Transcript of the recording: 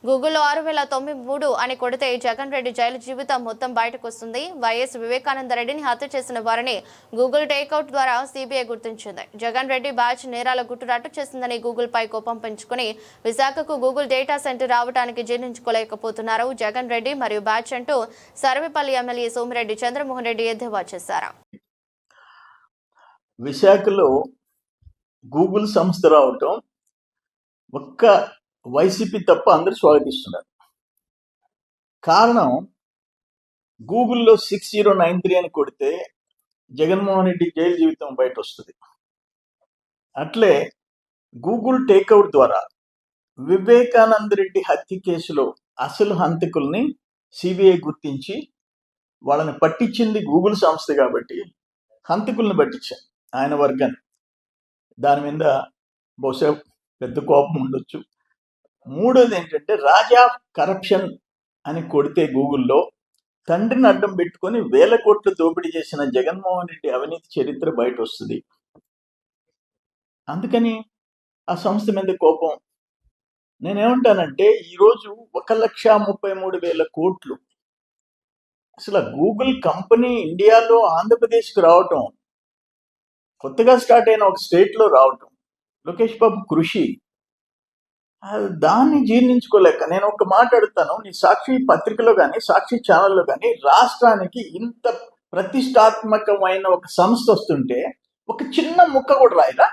గూగుల్లో 6093 అని కొడితే జగన్ రెడ్డి జైలు జీవితం మొత్తం బయటకు వస్తుంది. వైఎస్ వివేకానంద రెడ్డిని హత్య చేసిన వారిని గూగుల్ టేక్అవుట్ ద్వారా సిబిఐ గుర్తించింది. జగన్ రెడ్డి బ్యాచ్ నేరాల గుట్టు రట్టు చేసిందని గూగుల్ పై కోపం పెంచుకుని విశాఖకు గూగుల్ డేటా సెంటర్ రావడానికి జీర్ణించుకోలేకపోతున్నారు జగన్ రెడ్డి మరియు బ్యాచ్ అంటూ సర్వేపల్లి ఎమ్మెల్యే సోమిరెడ్డి చంద్రమోహన్ రెడ్డి ఎద్దేవా చేశారు. విశాఖలో గూగుల్ సంస్థ రావటం ఒక్క వైసీపీ తప్ప అందరూ స్వాగతిస్తున్నారు. కారణం గూగుల్లో 6093 అని కొడితే జగన్మోహన్ రెడ్డి జైలు జీవితం బయట వస్తుంది. అట్లే గూగుల్ టేక్అవుట్ ద్వారా వివేకానంద రెడ్డి హత్య కేసులో అసలు హంతకుల్ని సిబిఐ గుర్తించి వాళ్ళని పట్టించింది గూగుల్ సంస్థ కాబట్టి హంతకుల్ని పట్టించారు ఆయన వర్గాన్ని. దాని మీద బహుశా పెద్ద కోపం ఉండొచ్చు. మూడోది ఏంటంటే రాజా కరప్షన్ అని కొడితే గూగుల్లో తండ్రిని అడ్డం పెట్టుకొని 1000 కోట్లు దోపిడీ చేసిన జగన్మోహన్ రెడ్డి అవినీతి చరిత్ర బయట వస్తుంది. అందుకని ఆ సంస్థ మీద కోపం. నేనేమంటానంటే ఈరోజు 1,33,000 కోట్లు అసలు గూగుల్ కంపెనీ ఇండియాలో ఆంధ్రప్రదేశ్కి రావటం, కొత్తగా స్టార్ట్ అయిన ఒక స్టేట్లో రావటం, లోకేష్ బాబు కృషి, దాన్ని జీర్ణించుకోలేక నేను ఒక మాట అడుగుతాను. నీ సాక్షి పత్రికలో కానీ సాక్షి ఛానల్లో కానీ రాష్ట్రానికి ఇంత ప్రతిష్టాత్మకమైన ఒక సంస్థ వస్తుంటే ఒక చిన్న ముక్క కూడా రాయరా?